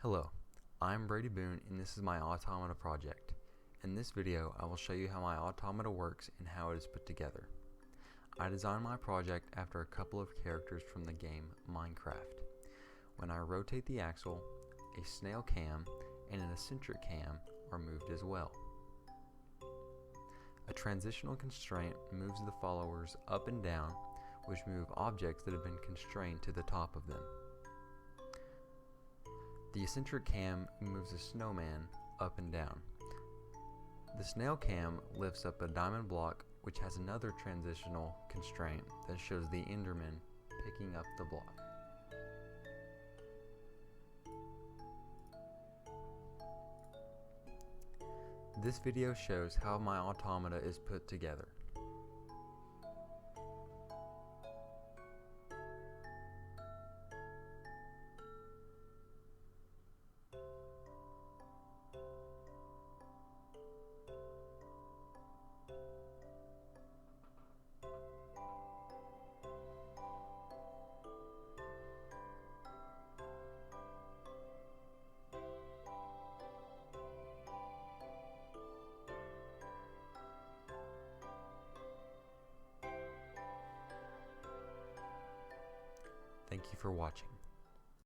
Hello, I'm Brady Boone and this is my Automata project. In this video, I will show you how my Automata works and how it is put together. I designed my project after a couple of characters from the game Minecraft. When I rotate the axle, a snail cam and an eccentric cam are moved as well. A transitional constraint moves the followers up and down, which move objects that have been constrained to the top of them. The eccentric cam moves a snowman up and down. The snail cam lifts up a diamond block, which has another transitional constraint that shows the Enderman picking up the block. This video shows how my automata is put together. Thank you for watching.